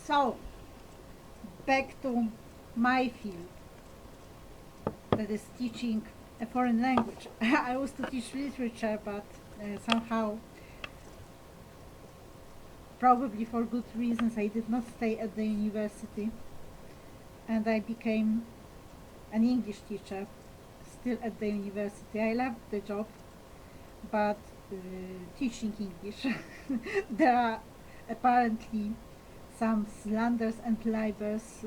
So, back to my field, that is teaching a foreign language. I was to teach literature, but somehow, probably for good reasons, I did not stay at the university, and I became an English teacher, still at the university. I loved the job, but teaching English, there are apparently some slanders and libels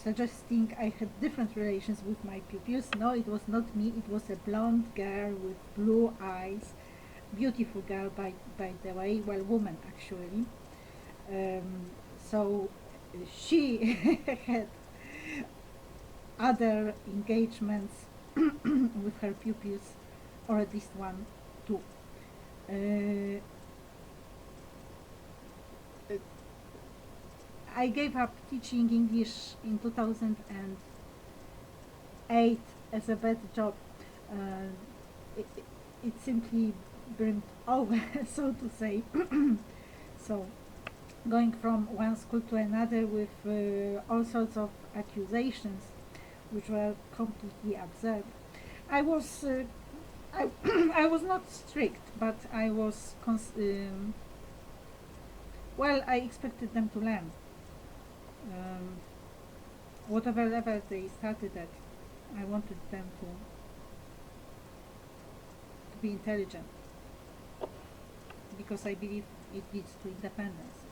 suggesting I had different relations with my pupils. No, it was not me, it was a blonde girl with blue eyes, beautiful girl by the way, well, woman actually. So she had other engagements with her pupils, or at least one, two. Uh, I gave up teaching English in 2008 as a bad job. Uh, it simply brimmed over, so to say. So, going from one school to another with all sorts of accusations, which were completely absurd. I was, I, I was not strict, but I was, well, I expected them to learn. Um, Whatever level they started at, I wanted them to be intelligent, because I believe it leads to independence.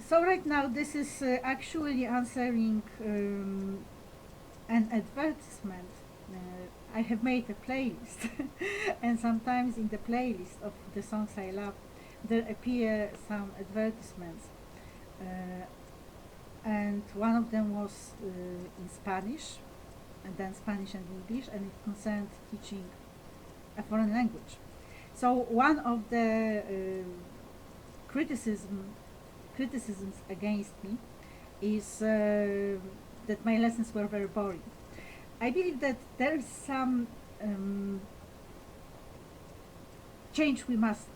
So right now this is actually answering an advertisement. I have made a playlist, and sometimes in the playlist of the songs I love, there appear some advertisements. And one of them was in Spanish, and then Spanish and English, and it concerned teaching a foreign language. So one of the criticisms against me is that my lessons were very boring. I believe that there is some change we must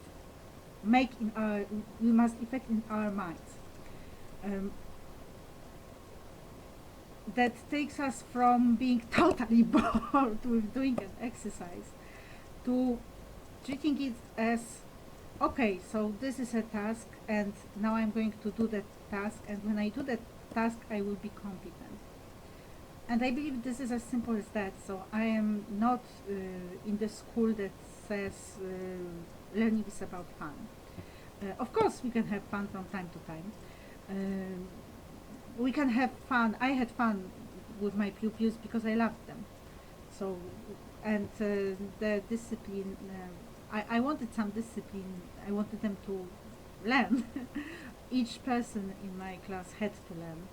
make in our, we must effect in our minds. That takes us from being totally bored with doing an exercise to treating it as, okay, so this is a task, and now I'm going to do that task, and when I do that task, I will be competent. And I believe this is as simple as that. So I am not in the school that says learning is about fun. Of course, we can have fun from time to time. We can have fun. I had fun with my pupils because I loved them. So, and the discipline, I wanted some discipline. I wanted them to learn. Each person in my class had to learn.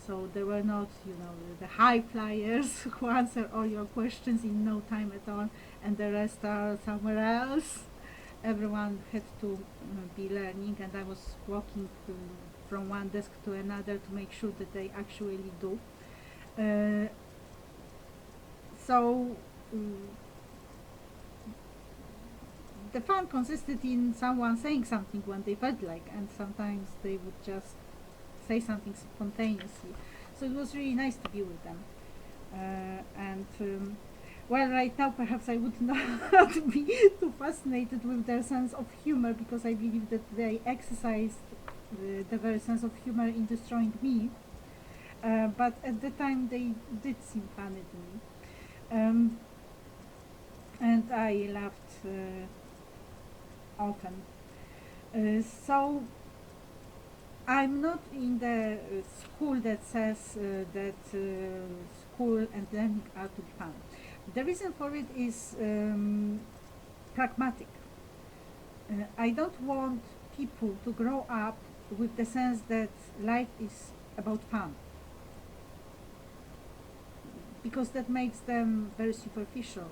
So there were not, the high flyers who answer all your questions in no time at all, and the rest are somewhere else. Everyone had to be learning, and I was walking from one desk to another to make sure that they actually do. So the fun consisted in someone saying something when they felt like, and sometimes they would just say something spontaneously. So it was really nice to be with them. Well, right now perhaps I would not be too fascinated with their sense of humor, because I believe that they exercised the very sense of humor in destroying me. But at the time they did seem funny to me. And I laughed often. So I'm not in the school that says that school and learning are to be fun. The reason for it is pragmatic. I don't want people to grow up with the sense that life is about fun, because that makes them very superficial,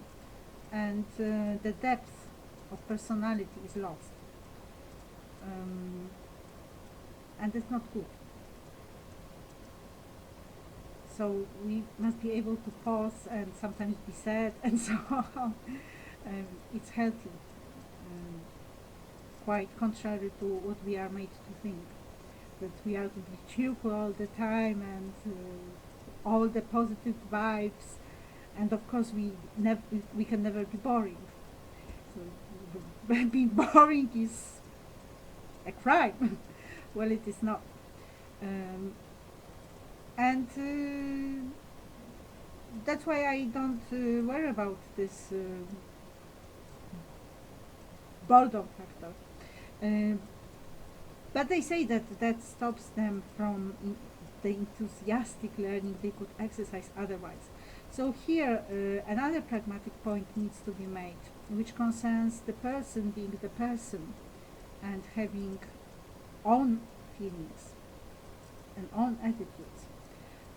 and the depth of personality is lost. And that's not good. So we must be able to pause and sometimes be sad and so on. It's healthy. quite contrary to what we are made to think, that we are to be cheerful all the time and all the positive vibes, and of course we can never be boring. So being boring is a crime. Well, it is not. And that's why I don't worry about this boredom factor. But they say that that stops them from the enthusiastic learning they could exercise otherwise. So here another pragmatic point needs to be made, which concerns the person being the person and having own feelings and own attitudes,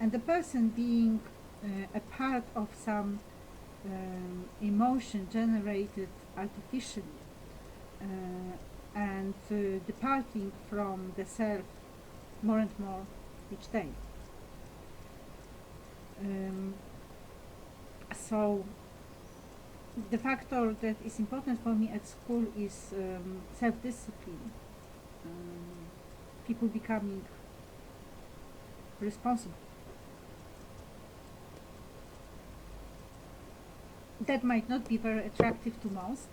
and the person being a part of some emotion generated artificially, and departing from the self more and more each day. So the factor that is important for me at school is self-discipline, people becoming responsible. That might not be very attractive to most,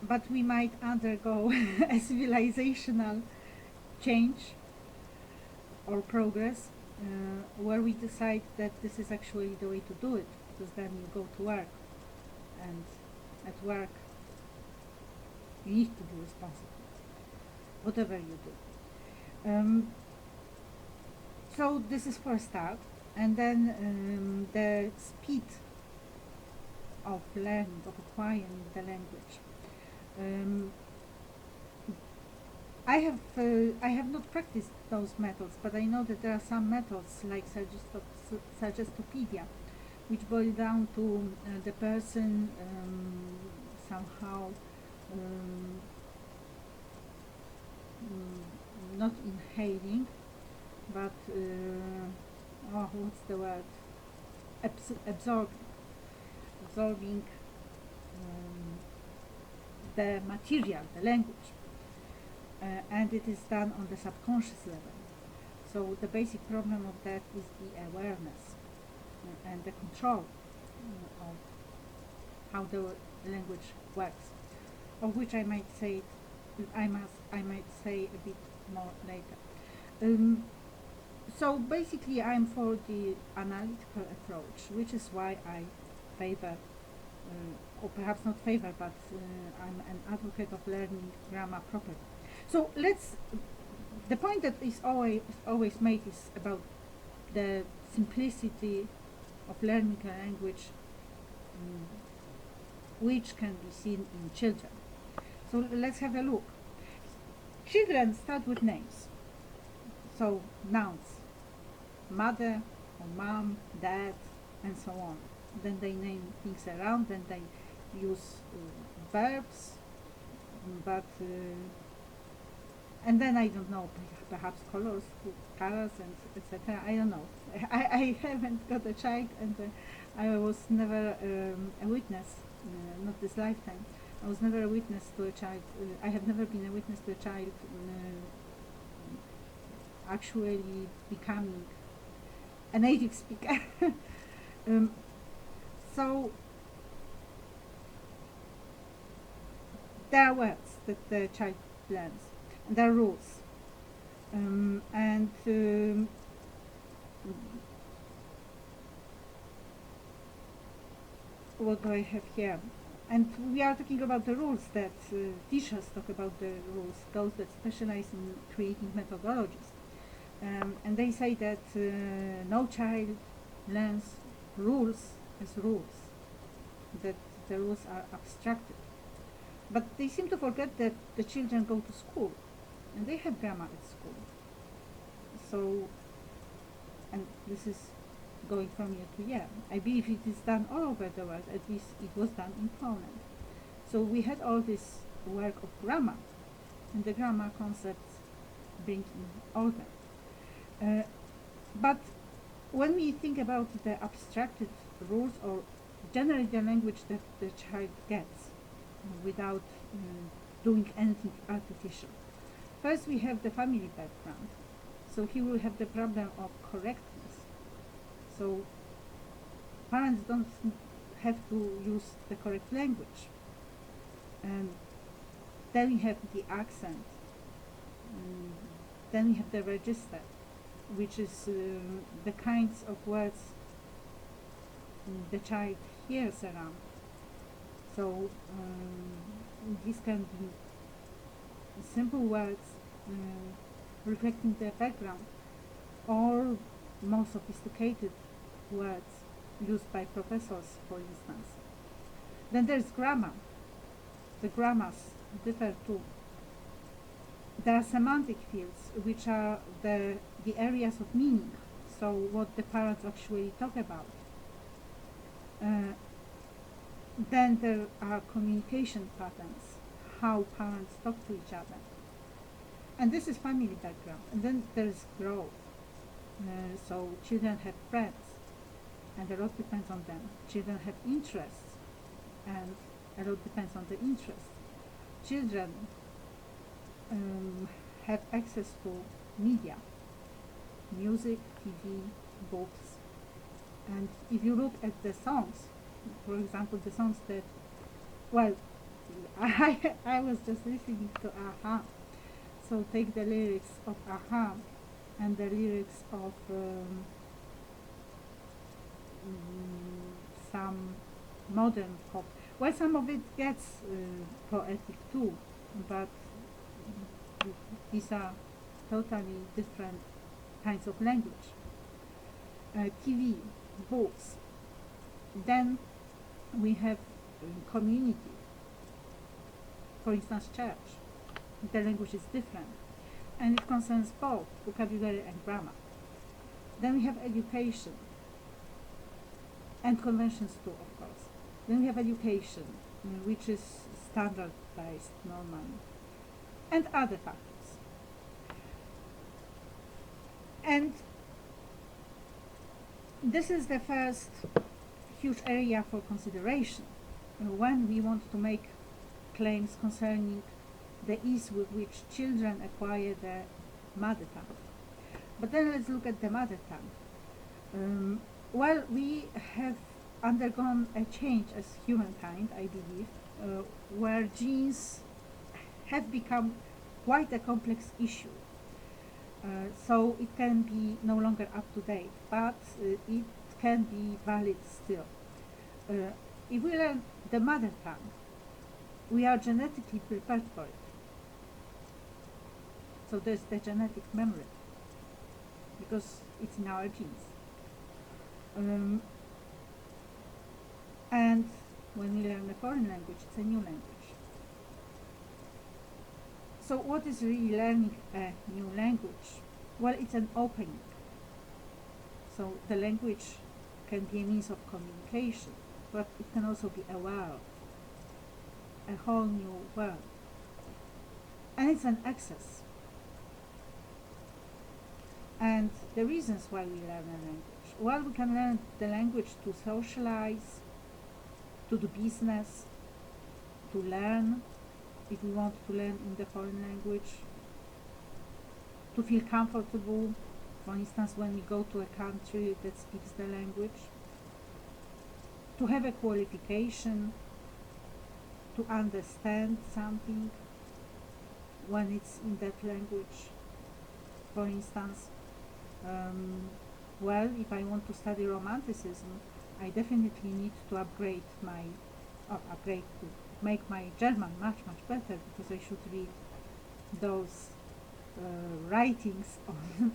but we might undergo a civilizational change or progress where we decide that this is actually the way to do it, because then you go to work, and at work you need to be responsible, whatever you do. So this is for a start, and then the speed of learning, of acquiring the language. I have not practiced those methods, but I know that there are some methods like Suggestopedia, which boil down to the person somehow not inhaling, but what's the word? Absorbing the material, the language, and it is done on the subconscious level. So the basic problem of that is the awareness and the control of how the language works, of which I might say a bit more later. So basically I'm for the analytical approach, which is why I favor, or perhaps not favor, but I'm an advocate of learning grammar properly. So the point that is always made is about the simplicity of learning a language, which can be seen in children. So let's have a look. Children start with names, so nouns, mother or mom, dad, and so on. Then they name things around, then they use verbs, but and then I don't know, perhaps colors and etc. I don't know. I haven't got a child, and I was never a witness, not this lifetime. I was never a witness to a child. I have never been a witness to a child actually becoming a native speaker. So there are words that the child learns, and there are rules, and what do I have here? And we are talking about the rules that teachers talk about, the rules, those that specialize in creating methodologies. And they say that no child learns rules as rules, that the rules are abstracted. But they seem to forget that the children go to school, and they have grammar at school. So, and this is going from year to year. I believe it is done all over the world, at least it was done in Poland. So we had all this work of grammar, and the grammar concepts bring in order. But when we think about the abstracted rules, or generally the language that the child gets without doing anything artificial. First, we have the family background. So here we have the problem of correctness. So parents don't have to use the correct language. And then we have the accent. Then we have the register, which is the kinds of words the child hears around. So these can be simple words reflecting their background, or more sophisticated words used by professors, for instance. Then there's grammar. The grammars differ too. There are semantic fields, which are the areas of meaning, so what the parents actually talk about. Then there are communication patterns, how parents talk to each other. And this is family background. And then there's growth. So children have friends, and a lot depends on them. Children have interests, and a lot depends on the interests. Children have access to media, music, TV, books. And if you look at the songs, for example, the songs that, well, I was just listening to a-ha. So take the lyrics of a-ha and the lyrics of some modern pop. Well, some of it gets poetic too, but these are totally different kinds of language. TV, books. Then we have community. For instance, church. The language is different, and it concerns both vocabulary and grammar. Then we have education, and conventions too, of course. Then we have education, which is standardized normally, and other factors. And this is the first huge area for consideration when we want to make claims concerning the ease with which children acquire their mother tongue. But then let's look at the mother tongue. Well, we have undergone a change as humankind, I believe, where genes have become quite a complex issue. So it can be no longer up to date, but it can be valid still. If we learn the mother tongue, we are genetically prepared for it. So there's the genetic memory, because it's in our genes. And when we learn a foreign language, it's a new language. So what is really learning a new language? Well, it's an opening. So the language can be a means of communication, but it can also be a world, a whole new world. And it's an access. And the reasons why we learn a language. Well, we can learn the language to socialize, to do business, to learn, if we want to learn in the foreign language, to feel comfortable, for instance, when we go to a country that speaks the language, to have a qualification, to understand something when it's in that language. For instance, well, if I want to study Romanticism, I definitely need to upgrade to make my German much better, because I should read those writings on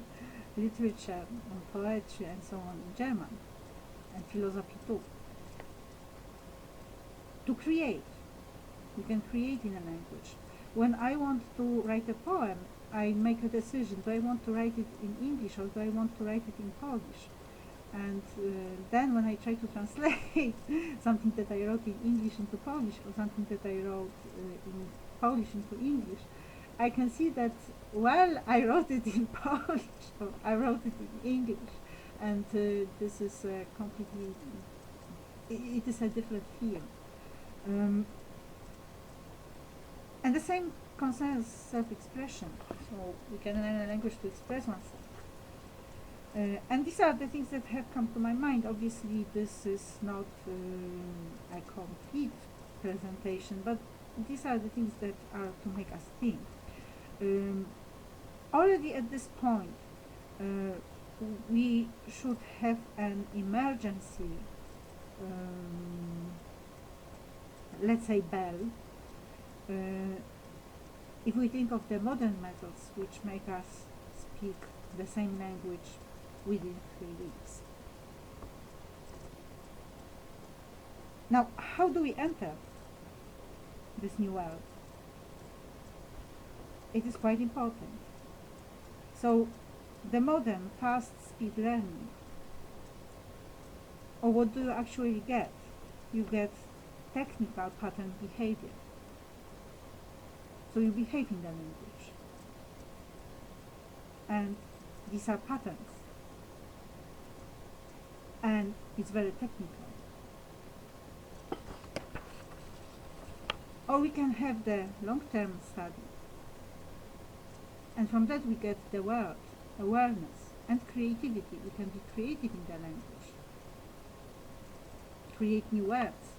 literature, on poetry and so on in German, and philosophy too. To create, you can create in a language. When I want to write a poem, I make a decision, do I want to write it in English or do I want to write it in Polish? And then when I try to translate something that I wrote in English into Polish, or something that I wrote in Polish into English, I can see that, well, I wrote it in Polish, or I wrote it in English, and this is completely, it is a different field. And the same concerns self-expression. So we can learn a language to express oneself. And these are the things that have come to my mind. Obviously, this is not a complete presentation, but these are the things that are to make us think. Already at this point, we should have an emergency, let's say, bell. If we think of the modern methods which make us speak the same language within 3 weeks. Now, how do we enter this new world? It is quite important. So, the modern fast speed learning, or what do you actually get? You get technical pattern behavior. So you behave in the language. And these are patterns. And it's very technical. Or we can have the long-term study. And from that we get the world, awareness, and creativity. We can be creative in the language. Create new words.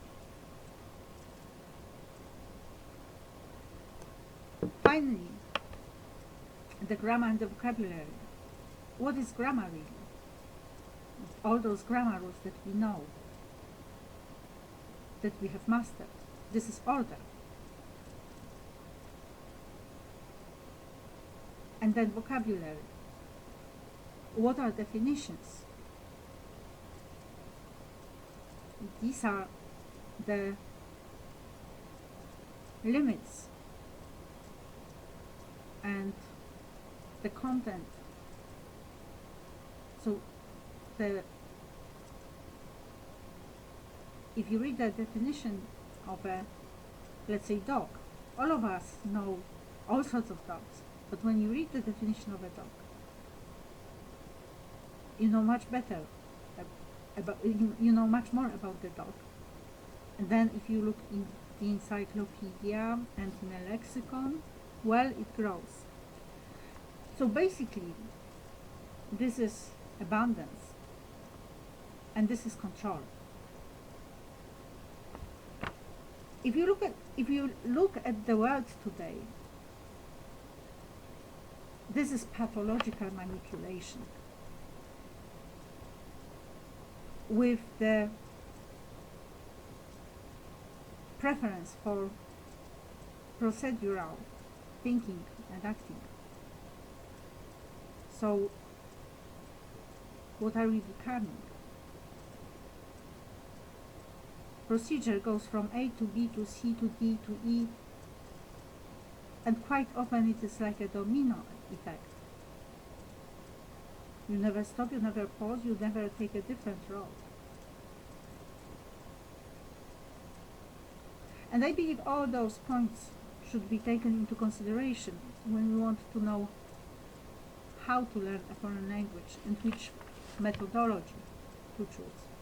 Finally, the grammar and the vocabulary. What is grammar really? All those grammar rules that we know, that we have mastered. This is order. And then vocabulary. What are definitions? These are the limits and the content. So if you read the definition of a, let's say, dog, all of us know all sorts of dogs, but when you read the definition of a dog, you know much better about, you know much more about the dog. And then if you look in the encyclopedia and in a lexicon, well, it grows. So basically, this is abundance, and this is control. If you look at the world today, this is pathological manipulation with the preference for procedural thinking and acting. So, what are we becoming? Procedure goes from A to B to C to D to E, and quite often it is like a domino effect. You never stop, you never pause, you never take a different road. And I believe all those points should be taken into consideration when we want to know how to learn a foreign language and which methodology to choose.